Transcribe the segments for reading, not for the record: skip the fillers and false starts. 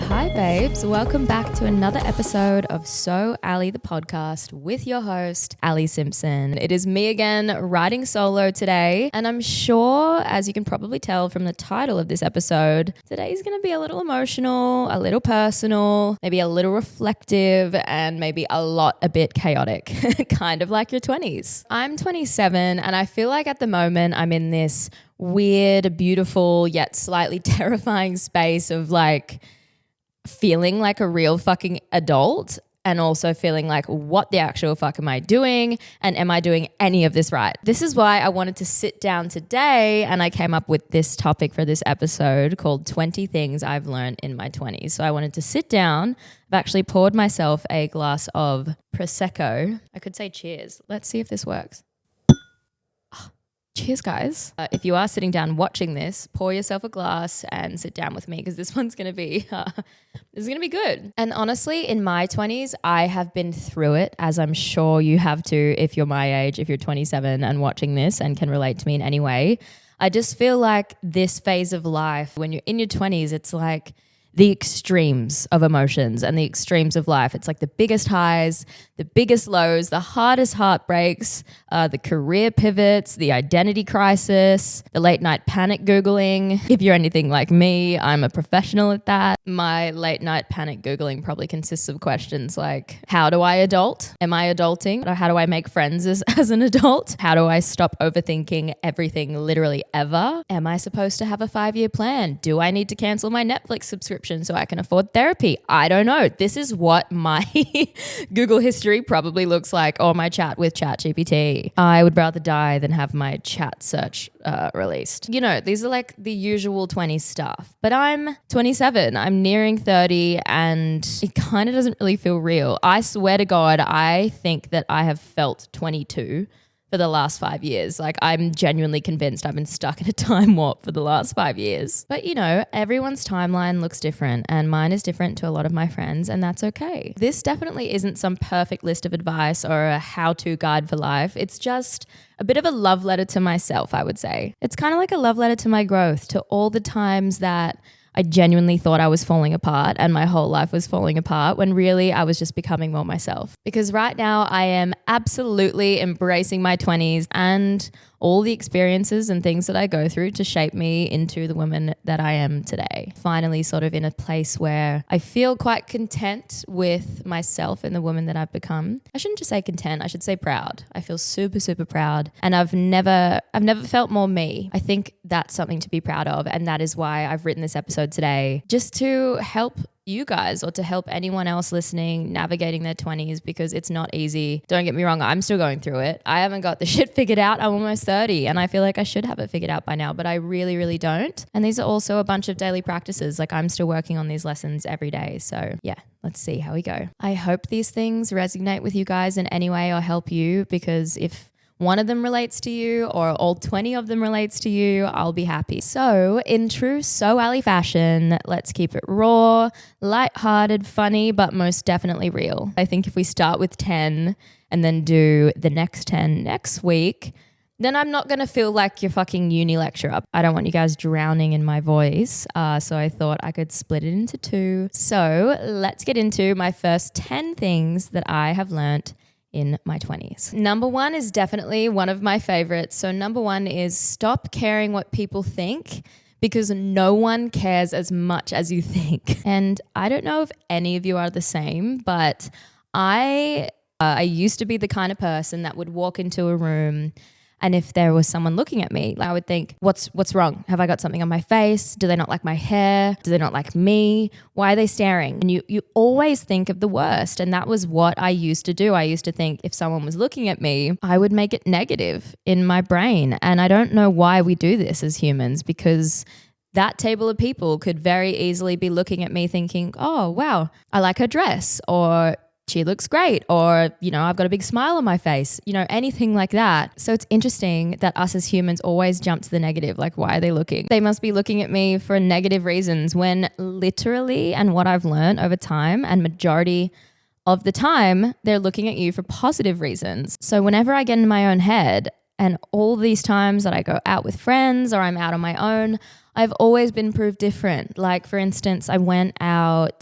Hi babes, welcome back to another episode of So Ali the podcast with your host, Ali Simpson. It is me again, riding solo today, and I'm sure, as you can probably tell from the title of this episode, today's going to be a little emotional, a little personal, maybe a little reflective, and maybe a bit chaotic, kind of like your 20s. I'm 27, and I feel like at the moment I'm in this weird, beautiful, yet slightly terrifying space of like feeling like a real fucking adult and also feeling like, what the actual fuck am I doing? And am I doing any of this right? This is why I wanted to sit down today and I came up with this topic for this episode called 20 Things I've Learned in My 20s. So I wanted to sit down. I've actually poured myself a glass of Prosecco. I could say cheers. Let's see if this works. Cheers, guys. If you are sitting down watching this, pour yourself a glass and sit down with me because this one's going to be good. And honestly, in my 20s, I have been through it, as I'm sure you have too if you're my age, if you're 27 and watching this and can relate to me in any way. I just feel like this phase of life, when you're in your 20s, it's like the extremes of emotions and the extremes of life. It's like the biggest highs, the biggest lows, the hardest heartbreaks, the career pivots, the identity crisis, the late night panic Googling. If you're anything like me, I'm a professional at that. My late night panic Googling probably consists of questions like, how do I adult? Am I adulting? Or how do I make friends as an adult? How do I stop overthinking everything literally ever? Am I supposed to have a 5-year plan? Do I need to cancel my Netflix subscription so I can afford therapy? I don't know. This is what my Google history probably looks like, or my chat with ChatGPT. I would rather die than have my chat search released. You know, these are like the usual 20s stuff. But I'm 27. I'm nearing 30 and it kind of doesn't really feel real. I swear to God, I think that I have felt 22 for the last 5 years. Like, I'm genuinely convinced I've been stuck in a time warp for the last 5 years. But you know, everyone's timeline looks different and mine is different to a lot of my friends, and that's okay. This definitely isn't some perfect list of advice or a how-to guide for life. It's just a bit of a love letter to myself, I would say. It's kind of like a love letter to my growth, to all the times that I genuinely thought I was falling apart and my whole life was falling apart when really I was just becoming more myself. Because right now I am absolutely embracing my 20s and all the experiences and things that I go through to shape me into the woman that I am today. Finally sort of in a place where I feel quite content with myself and the woman that I've become. I shouldn't just say content, I should say proud. I feel super, super proud, and I've never felt more me. I think that's something to be proud of, and that is why I've written this episode today, just to help you guys or to help anyone else listening navigating their 20s, because it's not easy. Don't get me wrong, I'm still going through it. I haven't got the shit figured out. I'm almost 30 and I feel like I should have it figured out by now, but I really, really don't. And these are also a bunch of daily practices. Like, I'm still working on these lessons every day. So yeah, let's see how we go. I hope these things resonate with you guys in any way or help you, because if one of them relates to you or all 20 of them relates to you, I'll be happy. So in true So Ali fashion, let's keep it raw, lighthearted, funny, but most definitely real. I think if we start with 10 and then do the next 10 next week, then I'm not going to feel like your fucking uni lecturer. I don't want you guys drowning in my voice. So I thought I could split it into 2. So let's get into my first 10 things that I have learnt in my 20s. Number 1 is definitely one of my favorites. So number 1 is stop caring what people think, because no one cares as much as you think. And I don't know if any of you are the same, but I used to be the kind of person that would walk into a room, and if there was someone looking at me, I would think, what's wrong? Have I got something on my face? Do they not like my hair? Do they not like me? Why are they staring? And you always think of the worst. And that was what I used to do. I used to think if someone was looking at me, I would make it negative in my brain. And I don't know why we do this as humans, because that table of people could very easily be looking at me thinking, oh, wow, I like her dress, or she looks great, or, you know, I've got a big smile on my face, you know, anything like that. So it's interesting that us as humans always jump to the negative. Like, why are they looking? They must be looking at me for negative reasons, when literally, and what I've learned over time and majority of the time, they're looking at you for positive reasons. So whenever I get in my own head, and all these times that I go out with friends or I'm out on my own, I've always been proved different. Like, for instance, I went out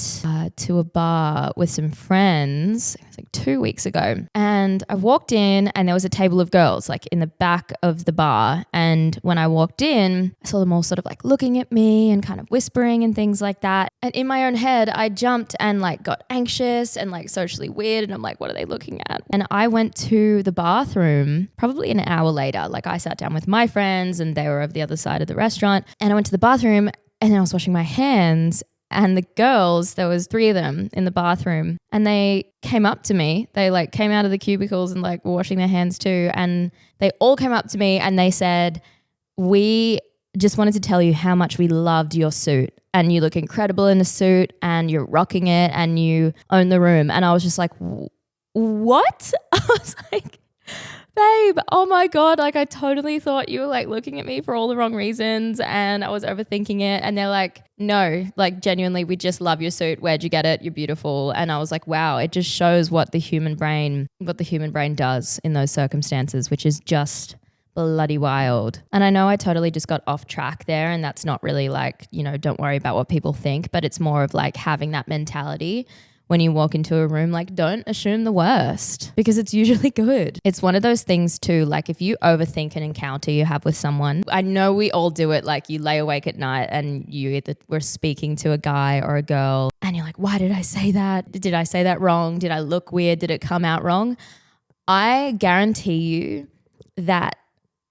to a bar with some friends, it was like 2 weeks ago, and I walked in and there was a table of girls like in the back of the bar. And when I walked in, I saw them all sort of like looking at me and kind of whispering and things like that. And in my own head, I jumped and like got anxious and like socially weird. And I'm like, what are they looking at? And I went to the bathroom probably an hour later. Like, I sat down with my friends and they were over the other side of the restaurant. And I went to the bathroom and then I was washing my hands, and the girls, there was 3 of them in the bathroom, and they came up to me. They like came out of the cubicles and like were washing their hands too. And they all came up to me and they said, we just wanted to tell you how much we loved your suit, and you look incredible in a suit and you're rocking it and you own the room. And I was just like, what? I was like, babe, oh my God, like I totally thought you were like looking at me for all the wrong reasons and I was overthinking it. And they're like, no, like genuinely, we just love your suit. Where'd you get it? You're beautiful. And I was like, wow, it just shows what the human brain does in those circumstances, which is just bloody wild. And I know I totally just got off track there, and that's not really like, don't worry about what people think, but it's more of like having that mentality when you walk into a room, like don't assume the worst, because it's usually good. It's one of those things too, like if you overthink an encounter you have with someone, I know we all do it, like you lay awake at night and you either were speaking to a guy or a girl and you're like, why did I say that? Did I say that wrong? Did I look weird? Did it come out wrong? I guarantee you that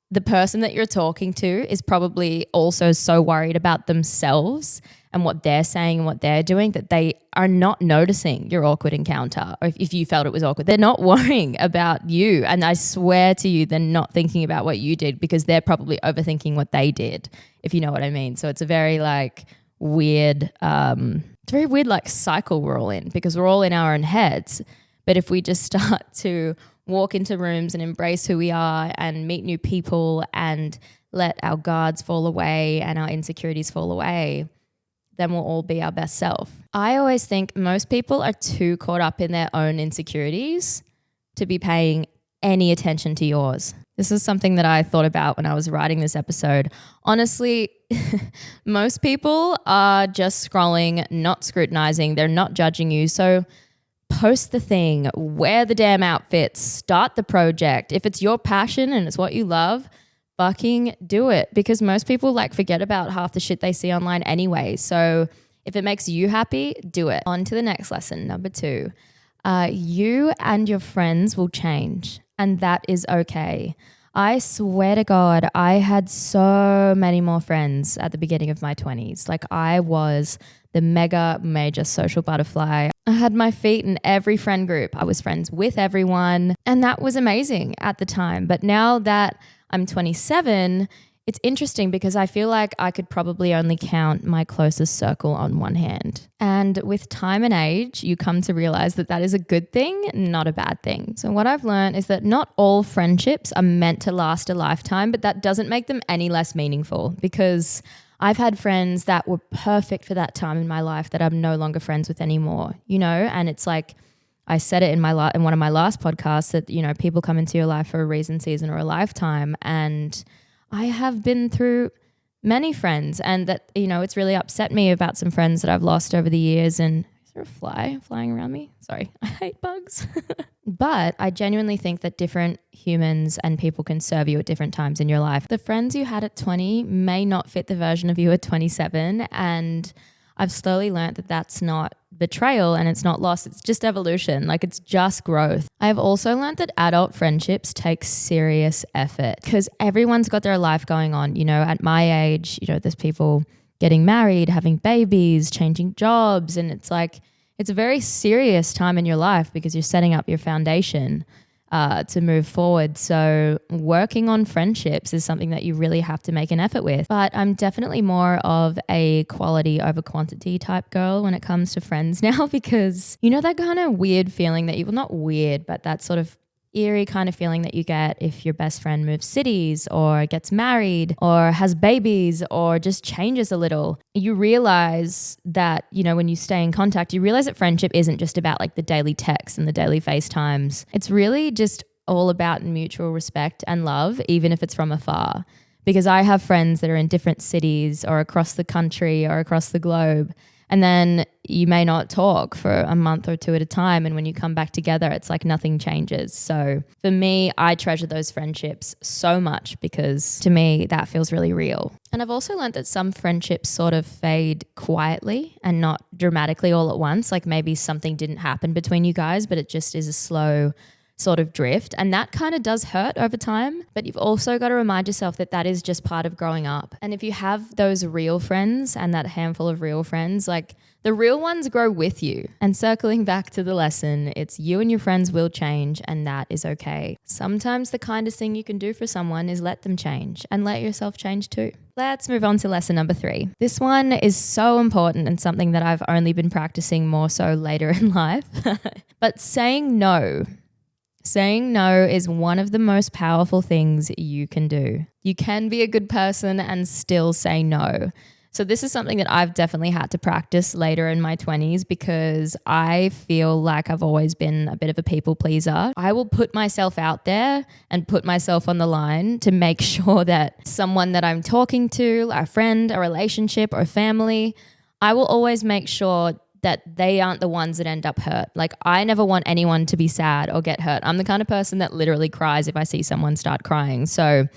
the person that you're talking to is probably also so worried about themselves and what they're saying and what they're doing that they are not noticing your awkward encounter. Or if you felt it was awkward, they're not worrying about you. And I swear to you, they're not thinking about what you did because they're probably overthinking what they did, if you know what I mean. So it's a very like weird, like cycle we're all in, because we're all in our own heads. But if we just start to walk into rooms and embrace who we are and meet new people and let our guards fall away and our insecurities fall away, then we'll all be our best self. I always think most people are too caught up in their own insecurities to be paying any attention to yours. This is something that I thought about when I was writing this episode. Honestly, most people are just scrolling, not scrutinizing, they're not judging you. So post the thing, wear the damn outfits, start the project. If it's your passion and it's what you love, fucking do it, because most people like forget about half the shit they see online anyway. So if it makes you happy, do it. On to the next lesson, number 2. You and your friends will change, and that is okay. I swear to God, I had so many more friends at the beginning of my 20s. Like I was the major social butterfly. I had my feet in every friend group. I was friends with everyone, and that was amazing at the time. But now that I'm 27, it's interesting because I feel like I could probably only count my closest circle on one hand. And with time and age, you come to realize that that is a good thing, not a bad thing. So what I've learned is that not all friendships are meant to last a lifetime, but that doesn't make them any less meaningful, because I've had friends that were perfect for that time in my life that I'm no longer friends with anymore, and it's like, I said it in one of my last podcasts that, people come into your life for a reason, season, or a lifetime. And I have been through many friends, and that, it's really upset me about some friends that I've lost over the years. And is there a fly flying around me? Sorry, I hate bugs. But I genuinely think that different humans and people can serve you at different times in your life. The friends you had at 20 may not fit the version of you at 27. And I've slowly learned that that's not betrayal and it's not loss. It's just evolution. Like it's just growth. I've also learned that adult friendships take serious effort, because everyone's got their life going on. At my age, there's people getting married, having babies, changing jobs. And it's like, it's a very serious time in your life because you're setting up your foundation to move forward. So working on friendships is something that you really have to make an effort with. But I'm definitely more of a quality over quantity type girl when it comes to friends now, because that kind of weird feeling that not weird, but that sort of eerie kind of feeling that you get if your best friend moves cities or gets married or has babies or just changes a little. You realize that, when you stay in contact, you realize that friendship isn't just about like the daily texts and the daily FaceTimes. It's really just all about mutual respect and love, even if it's from afar. because I have friends that are in different cities or across the country or across the globe. And then you may not talk for a month or two at a time. And when you come back together, it's like nothing changes. So for me, I treasure those friendships so much because to me, that feels really real. And I've also learned that some friendships sort of fade quietly and not dramatically all at once. Like maybe something didn't happen between you guys, but it just is a slow sort of drift. And that kind of does hurt over time. But you've also got to remind yourself that that is just part of growing up. And if you have those real friends and that handful of real friends, like the real ones grow with you. And circling back to the lesson, it's you and your friends will change, and that is okay. Sometimes the kindest thing you can do for someone is let them change and let yourself change too. Let's move on to lesson number 3. This one is so important and something that I've only been practicing more so later in life. But saying no. Saying no is one of the most powerful things you can do. You can be a good person and still say no. So this is something that I've definitely had to practice later in my 20s because I feel like I've always been a bit of a people pleaser. I will put myself out there and put myself on the line to make sure that someone that I'm talking to, a friend, a relationship, or family, I will always make sure that they aren't the ones that end up hurt. Like I never want anyone to be sad or get hurt. I'm the kind of person that literally cries if I see someone start crying. So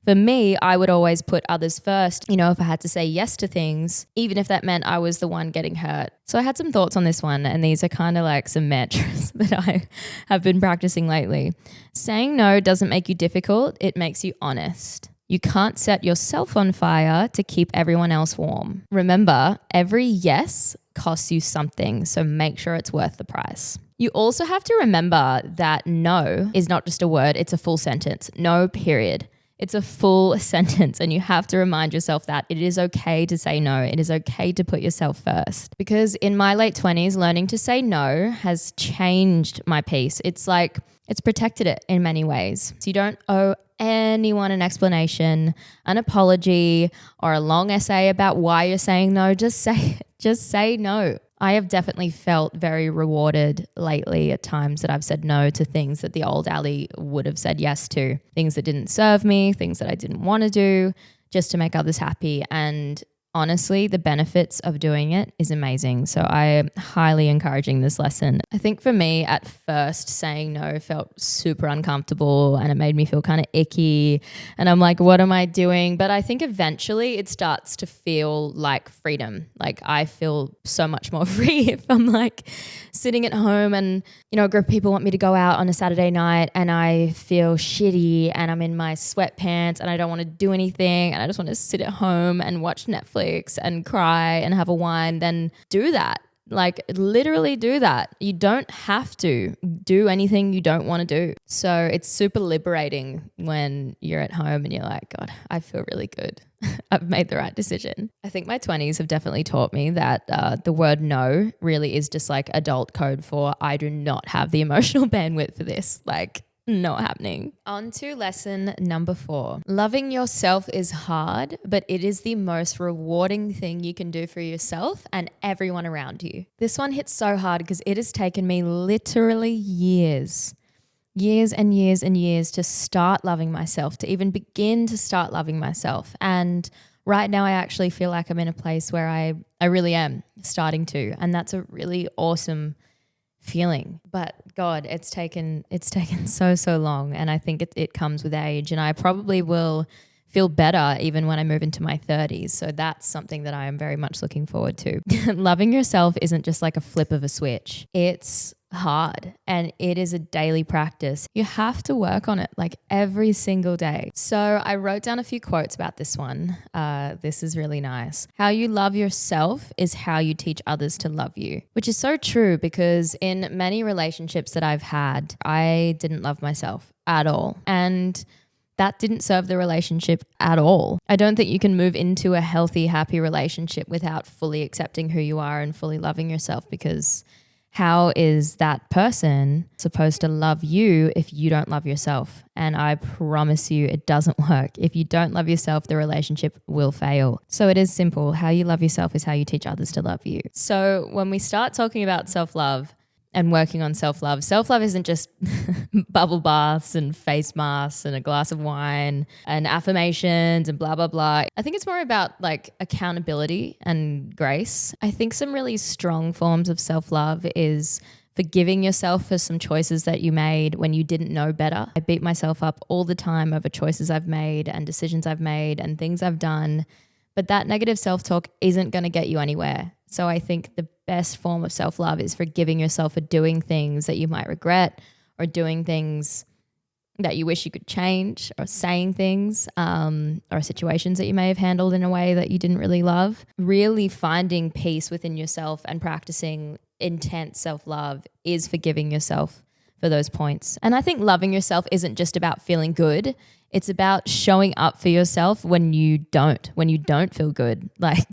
for me, I would always put others first, you know, if I had to say yes to things, even if that meant I was the one getting hurt. So I had some thoughts on this one, and these are kind of like some mantras that I have been practicing lately. Saying no doesn't make you difficult, it makes you honest. You can't set yourself on fire to keep everyone else warm. Remember, every yes costs you something, so make sure it's worth the price. You also have to remember that no is not just a word, it's a full sentence. No, period. It's a full sentence, and you have to remind yourself that it is okay to say no. It is okay to put yourself first. Because in my late 20s, learning to say no has changed my peace. It's like it's protected it in many ways. So you don't owe anyone an explanation, an apology, or a long essay about why you're saying no. Just say no. I have definitely felt very rewarded lately at times that I've said no to things that the old Ali would have said yes to, things that didn't serve me, things that I didn't want to do just to make others happy. And honestly, the benefits of doing it is amazing. So I am highly encouraging this lesson. I think for me, at first, saying no felt super uncomfortable and it made me feel kind of icky. And I'm like, what am I doing? But I think eventually it starts to feel like freedom. Like I feel so much more free if I'm like sitting at home and, you know, a group of people want me to go out on a Saturday night and I feel shitty and I'm in my sweatpants and I don't want to do anything and I just want to sit at home and watch Netflix and cry and have a wine, then do that. Like literally do that. You don't have to do anything you don't want to do. So it's super liberating when you're at home and you're like, God, I feel really good. I've made the right decision. I think my 20s have definitely taught me that the word no really is just like adult code for I do not have the emotional bandwidth for this. Like not happening. On to lesson number 4. Loving yourself is hard, but it is the most rewarding thing you can do for yourself and everyone around you. This one hits so hard because it has taken me literally years and years and years to start loving myself, to even begin to start loving myself. And right now I actually feel like I'm in a place where I really am starting to, and that's a really awesome feeling. But God, it's taken so long, and I think it comes with age, and I probably will feel better even when I move into my 30s. So that's something that I am very much looking forward to. Loving yourself isn't just like a flip of a switch. It's hard and it is a daily practice. You have to work on it like every single day. So I wrote down a few quotes about this one. This is really nice. How you love yourself is how you teach others to love you, which is so true because in many relationships that I've had, I didn't love myself at all. And that didn't serve the relationship at all. I don't think you can move into a healthy, happy relationship without fully accepting who you are and fully loving yourself, because how is that person supposed to love you if you don't love yourself? And I promise you it doesn't work. If you don't love yourself, the relationship will fail. So it is simple. How you love yourself is how you teach others to love you. So when we start talking about self-love, and working on self-love. Self-love isn't just bubble baths and face masks and a glass of wine and affirmations and blah, blah, blah. I think it's more about like accountability and grace. I think some really strong forms of self-love is forgiving yourself for some choices that you made when you didn't know better. I beat myself up all the time over choices I've made and decisions I've made and things I've done. But that negative self-talk isn't going to get you anywhere. So I think the best form of self-love is forgiving yourself for doing things that you might regret or doing things that you wish you could change or saying things or situations that you may have handled in a way that you didn't really love. Really finding peace within yourself and practicing intense self-love is forgiving yourself for those points. And I think loving yourself isn't just about feeling good. It's about showing up for yourself when you don't feel good. Like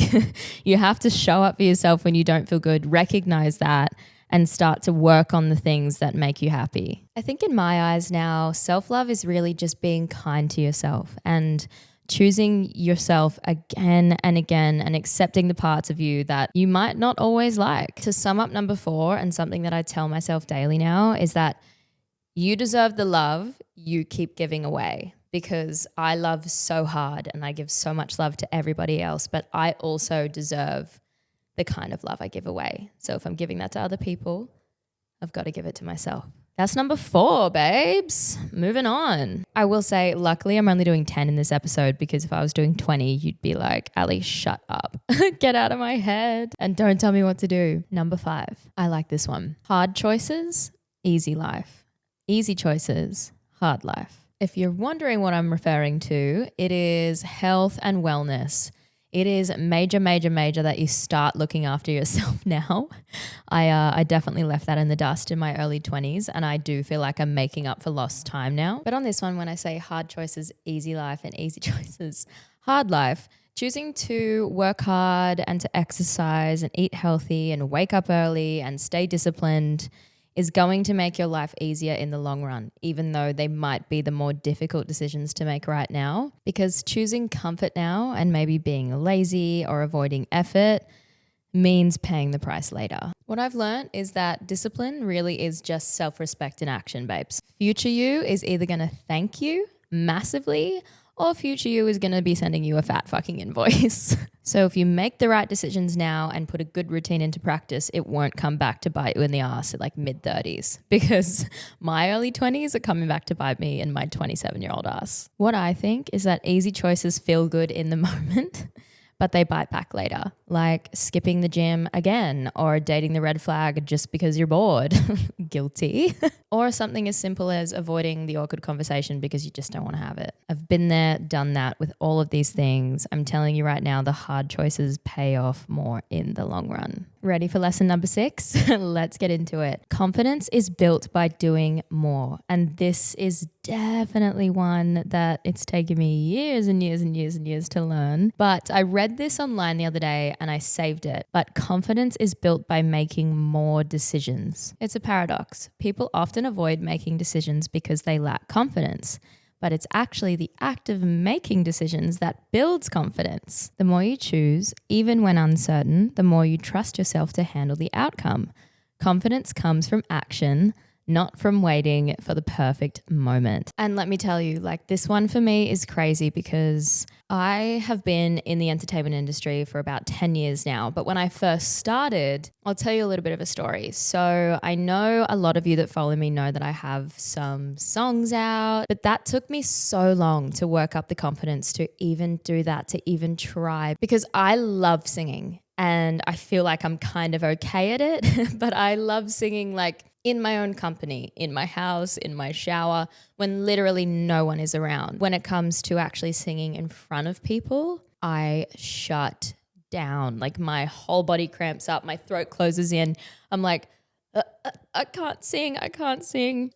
you have to show up for yourself when you don't feel good, recognize that, and start to work on the things that make you happy. I think in my eyes now, self-love is really just being kind to yourself and choosing yourself again and again and accepting the parts of you that you might not always like. To sum up number 4, and something that I tell myself daily now, is that you deserve the love you keep giving away. Because I love so hard and I give so much love to everybody else, but I also deserve the kind of love I give away. So if I'm giving that to other people, I've got to give it to myself. That's number 4, babes. Moving on. I will say, luckily, I'm only doing 10 in this episode, because if I was doing 20, you'd be like, Ali, shut up. Get out of my head and don't tell me what to do. Number 5. I like this one. Hard choices, easy life. Easy choices, hard life. If you're wondering what I'm referring to, it is health and wellness. It is major that you start looking after yourself now. I definitely left that in the dust in my early 20s, and I do feel like I'm making up for lost time now. But on this one, when I say hard choices, easy life, and easy choices, hard life, choosing to work hard and to exercise and eat healthy and wake up early and stay disciplined is going to make your life easier in the long run, even though they might be the more difficult decisions to make right now. Because choosing comfort now and maybe being lazy or avoiding effort means paying the price later. What I've learned is that discipline really is just self-respect in action, babes. Future you is either going to thank you massively, or future you is going to be sending you a fat fucking invoice. So if you make the right decisions now and put a good routine into practice, it won't come back to bite you in the ass at like mid-30s, because my early 20s are coming back to bite me in my 27-year-old ass. What I think is that easy choices feel good in the moment, but they bite back later, like skipping the gym again or dating the red flag just because you're bored. Guilty. Or something as simple as avoiding the awkward conversation because you just don't want to have it. I've been there, done that with all of these things. I'm telling you right now, the hard choices pay off more in the long run. Ready for lesson number 6? Let's get into it. Confidence is built by doing more. And this is definitely one that it's taken me years and years and years and years to learn. But I read this online the other day and I saved it. But confidence is built by making more decisions. It's a paradox. People often avoid making decisions because they lack confidence. But it's actually the act of making decisions that builds confidence. The more you choose, even when uncertain, the more you trust yourself to handle the outcome. Confidence comes from action, not from waiting for the perfect moment. And let me tell you, like, this one for me is crazy because I have been in the entertainment industry for about 10 years now. But when I first started, I'll tell you a little bit of a story. So I know a lot of you that follow me know that I have some songs out, but that took me so long to work up the confidence to even do that, to even try, because I love singing. And I feel like I'm kind of okay at it, but I love singing like in my own company, in my house, in my shower, when literally no one is around. When it comes to actually singing in front of people, I shut down. Like my whole body cramps up, my throat closes in. I'm like, I can't sing.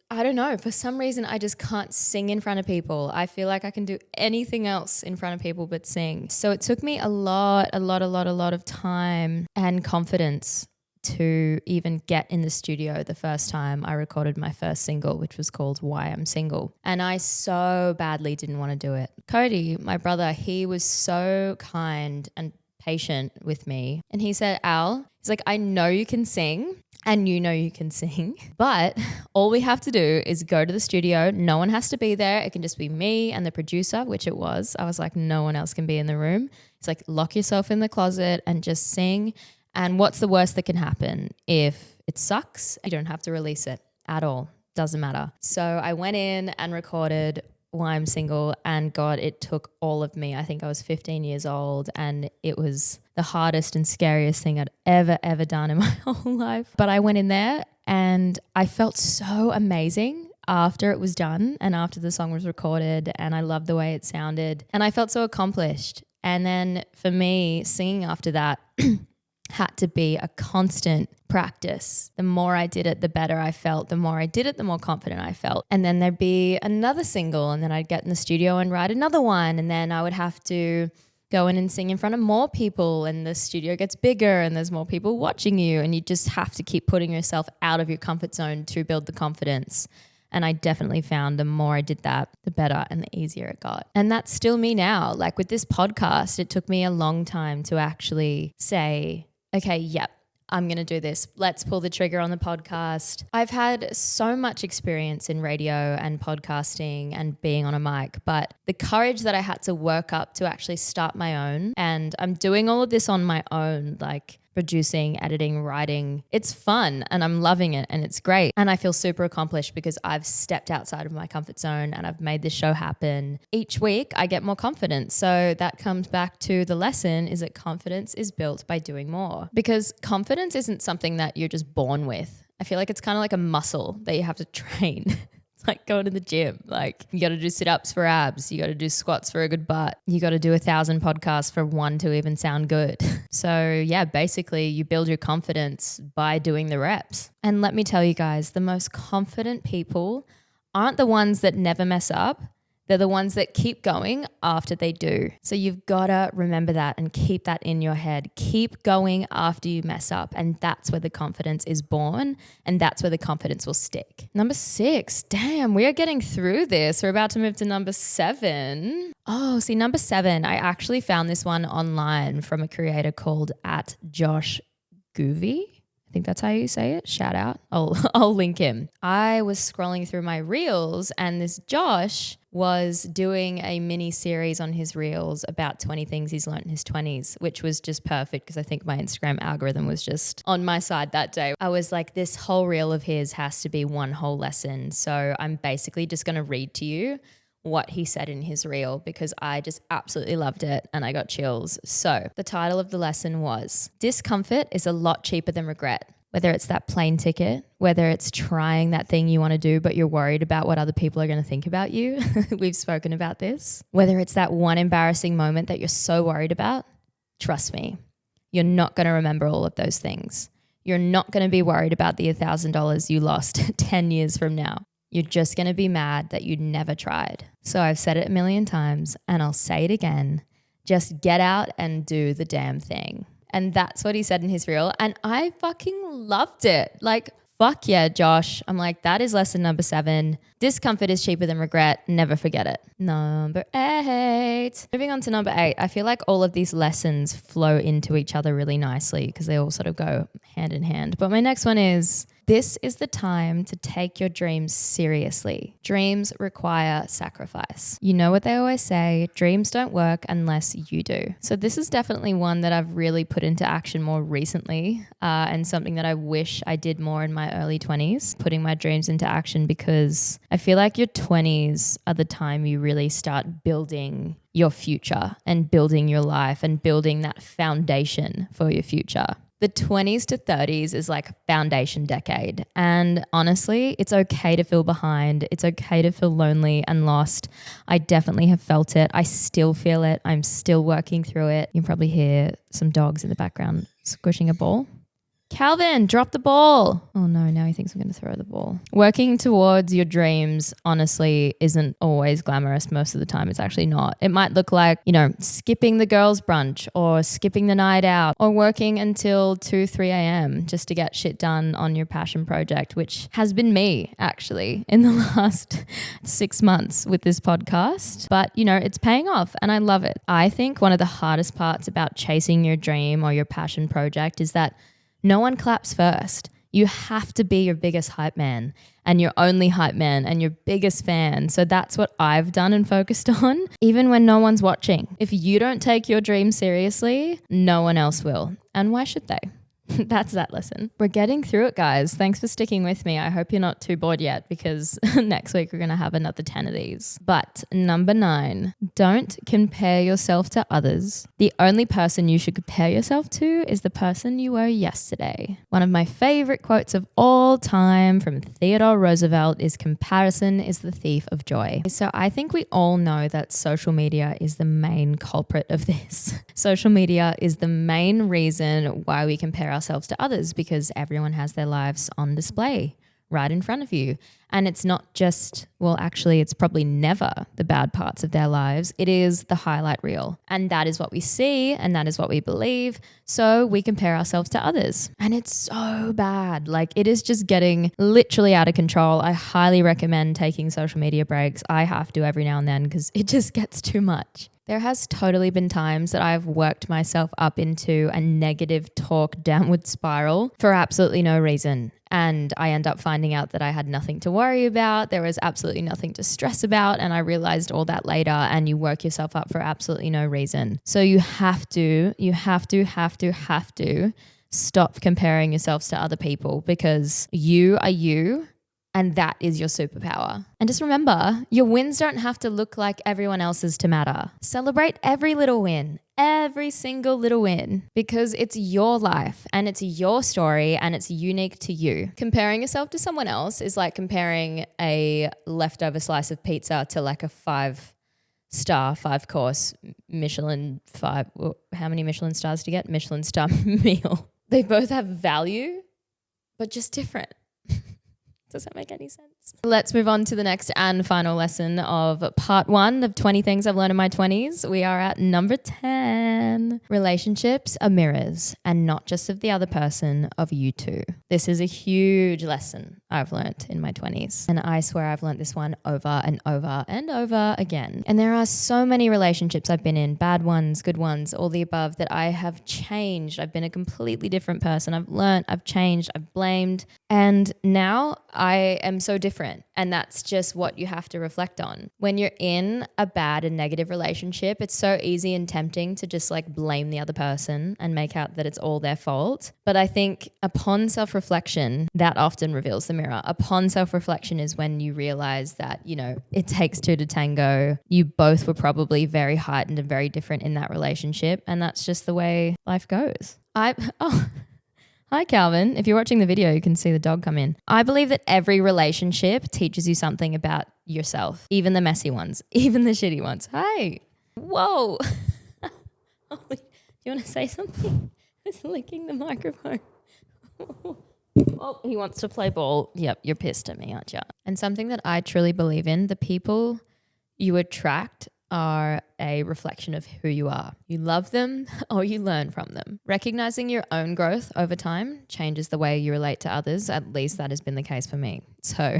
I don't know. For some reason, I just can't sing in front of people. I feel like I can do anything else in front of people but sing. So it took me a lot of time and confidence to even get in the studio the first time I recorded my first single, which was called Why I'm Single. And I so badly didn't want to do it. Cody, my brother, he was so kind and patient with me. And he said, Al, he's like, I know you can sing and you can sing. But all we have to do is go to the studio. No one has to be there. It can just be me and the producer, which it was. I was like, no one else can be in the room. It's like lock yourself in the closet and just sing. And what's the worst that can happen? If it sucks, you don't have to release it at all. Doesn't matter. So I went in and recorded Why I'm Single, and God, it took all of me. I think I was 15 years old, and it was the hardest and scariest thing I'd ever done in my whole life. But I went in there and I felt so amazing after it was done and after the song was recorded, and I loved the way it sounded and I felt so accomplished. And then for me, singing after that had to be a constant practice. The more I did it, the better I felt. The more I did it, the more confident I felt. And then there'd be another single, and then I'd get in the studio and write another one. And then I would have to go in and sing in front of more people, and the studio gets bigger and there's more people watching you, and you just have to keep putting yourself out of your comfort zone to build the confidence. And I definitely found the more I did that, the better and the easier it got. And that's still me now. Like with this podcast, it took me a long time to actually say, okay, yep, I'm going to do this. Let's pull the trigger on the podcast. I've had so much experience in radio and podcasting and being on a mic, but the courage that I had to work up to actually start my own, and I'm doing all of this on my own, like producing, editing, writing. It's fun and I'm loving it and it's great. And I feel super accomplished because I've stepped outside of my comfort zone and I've made this show happen. Each week I get more confidence. So that comes back to the lesson, is that confidence is built by doing more, because confidence isn't something that you're just born with. I feel like it's kind of like a muscle that you have to train. Like going to the gym. Like you got to do sit-ups for abs. You got to do squats for a good butt. You got to do 1,000 podcasts for one to even sound good. So yeah, basically you build your confidence by doing the reps. And let me tell you guys, the most confident people aren't the ones that never mess up. They're the ones that keep going after they do. So you've got to remember that and keep that in your head. Keep going after you mess up. And that's where the confidence is born. And that's where the confidence will stick. Number 6. Damn, we are getting through this. We're about to move to number 7. Oh, see, number 7. I actually found this one online from a creator called @JoshGoovy. I think that's how you say it. Shout out. I'll link him. I was scrolling through my reels, and this Josh was doing a mini series on his reels about 20 things he's learned in his 20s, which was just perfect because I think my Instagram algorithm was just on my side that day. I was like, this whole reel of his has to be one whole lesson. So I'm basically just going to read to you what he said in his reel because I just absolutely loved it and I got chills. So the title of the lesson was, discomfort is a lot cheaper than regret. Whether it's that plane ticket, whether it's trying that thing you want to do but you're worried about what other people are going to think about you. We've spoken about this. Whether it's that one embarrassing moment that you're so worried about, trust me, you're not going to remember all of those things. You're not going to be worried about the $1,000 you lost 10 years from now. You're just going to be mad that you never tried. So I've said it a million times and I'll say it again. Just get out and do the damn thing. And that's what he said in his reel. And I fucking loved it. Like, fuck yeah, Josh. I'm like, that is lesson number 7. Discomfort is cheaper than regret. Never forget it. Number 8. Moving on to number 8. I feel like all of these lessons flow into each other really nicely because they all sort of go hand in hand. But my next one is, this is the time to take your dreams seriously. Dreams require sacrifice. You know what they always say, dreams don't work unless you do. So this is definitely one that I've really put into action more recently and something that I wish I did more in my early 20s, putting my dreams into action, because I feel like your 20s are the time you really start building your future and building your life and building that foundation for your future. The 20s to 30s is like foundation decade. And honestly, it's okay to feel behind. It's okay to feel lonely and lost. I definitely have felt it. I still feel it. I'm still working through it. You can probably hear some dogs in the background squishing a ball. Calvin, drop the ball. Oh no, now he thinks I'm going to throw the ball. Working towards your dreams, honestly, isn't always glamorous. Most of the time, it's actually not. It might look like, skipping the girls' brunch or skipping the night out or working until 2, 3 a.m. just to get shit done on your passion project, which has been me actually in the last 6 months with this podcast. But, it's paying off and I love it. I think one of the hardest parts about chasing your dream or your passion project is that no one claps first. You have to be your biggest hype man and your only hype man and your biggest fan. So that's what I've done and focused on, even when no one's watching. If you don't take your dream seriously, no one else will. And why should they? That's that lesson. We're getting through it, guys. Thanks for sticking with me. I hope you're not too bored yet because next week we're going to have another 10 of these. But number 9, don't compare yourself to others. The only person you should compare yourself to is the person you were yesterday. One of my favorite quotes of all time from Theodore Roosevelt is comparison is the thief of joy. So I think we all know that social media is the main culprit of this. Social media is the main reason why we compare ourselves to others, because everyone has their lives on display right in front of you. And it's not just, well, actually, it's probably never the bad parts of their lives. It is the highlight reel. And that is what we see and that is what we believe. So we compare ourselves to others. And it's so bad. Like, it is just getting literally out of control. I highly recommend taking social media breaks. I have to every now and then because it just gets too much. There has totally been times that I've worked myself up into a negative talk downward spiral for absolutely no reason. And I end up finding out that I had nothing to worry about. There was absolutely nothing to stress about. And I realized all that later, and you work yourself up for absolutely no reason. So you have to stop comparing yourselves to other people, because you are you. And that is your superpower. And just remember, your wins don't have to look like everyone else's to matter. Celebrate every little win, every single little win, because it's your life and it's your story and it's unique to you. Comparing yourself to someone else is like comparing a leftover slice of pizza to like a 5-star, 5-course Michelin how many Michelin stars do you get? Michelin star meal. They both have value, but just different. Does that make any sense? Let's move on to the next and final lesson of part 1 of 20 things I've learned in my 20s. We are at number 10. Relationships are mirrors, and not just of the other person, of you too. This is a huge lesson I've learned in my 20s. And I swear I've learned this one over and over and over again. And there are so many relationships I've been in, bad ones, good ones, all the above, that I have changed. I've been a completely different person. I've learned, I've changed, I've blamed. And now I am so different, and that's just what you have to reflect on. When you're in a bad and negative relationship, it's so easy and tempting to just like blame the other person and make out that it's all their fault. But I think upon self-reflection, that often reveals the mirror. Upon self-reflection is when you realize that, you know, it takes two to tango. You both were probably very heightened and very different in that relationship, and that's just the way life goes. Hi, Calvin. If you're watching the video, you can see the dog come in. I believe that every relationship teaches you something about yourself, even the messy ones, even the shitty ones. Hi. Whoa. Do you want to say something? He's licking the microphone. Oh, he wants to play ball. Yep, you're pissed at me, aren't you? And something that I truly believe in, the people you attract are a reflection of who you are. You love them or you learn from them. Recognizing your own growth over time changes the way you relate to others. At least that has been the case for me. So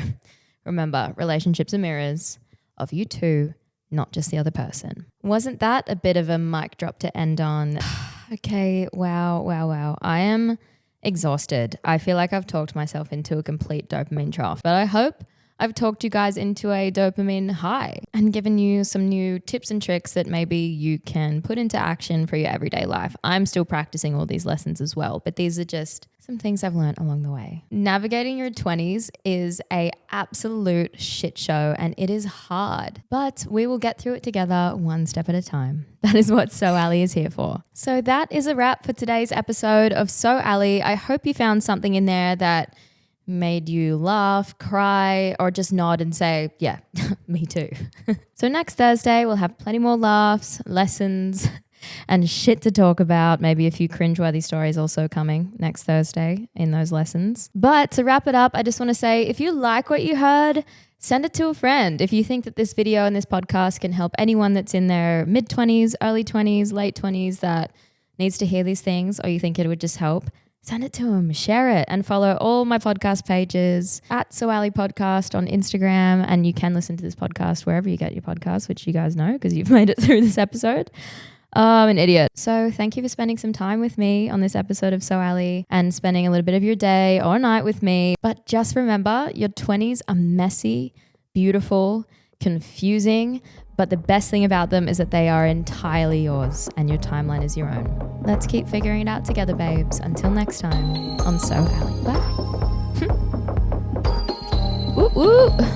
remember, relationships are mirrors of you too, not just the other person. Wasn't that a bit of a mic drop to end on? Okay, wow. I am exhausted. I feel like I've talked myself into a complete dopamine trough, but I hope I've talked you guys into a dopamine high and given you some new tips and tricks that maybe you can put into action for your everyday life. I'm still practicing all these lessons as well, but these are just some things I've learned along the way. Navigating your 20s is a absolute shit show, and it is hard, but we will get through it together one step at a time. That is what So Ali is here for. So that is a wrap for today's episode of So Ali. I hope you found something in there that made you laugh, cry, or just nod and say, yeah, me too. So next Thursday, we'll have plenty more laughs, lessons, and shit to talk about. Maybe a few cringeworthy stories also coming next Thursday in those lessons. But to wrap it up, I just want to say, if you like what you heard, send it to a friend. If you think that this video and this podcast can help anyone that's in their mid-20s, early 20s, late 20s that needs to hear these things, or you think it would just help, send it to them, share it, and follow all my podcast pages at So Ali Podcast on Instagram. And you can listen to this podcast wherever you get your podcasts, which you guys know because you've made it through this episode. I'm an idiot. So thank you for spending some time with me on this episode of So Ali and spending a little bit of your day or night with me. But just remember, your 20s are messy, beautiful, confusing, but the best thing about them is that they are entirely yours and your timeline is your own. Let's keep figuring it out together, babes. Until next time on So Ali. Bye. Woo woo.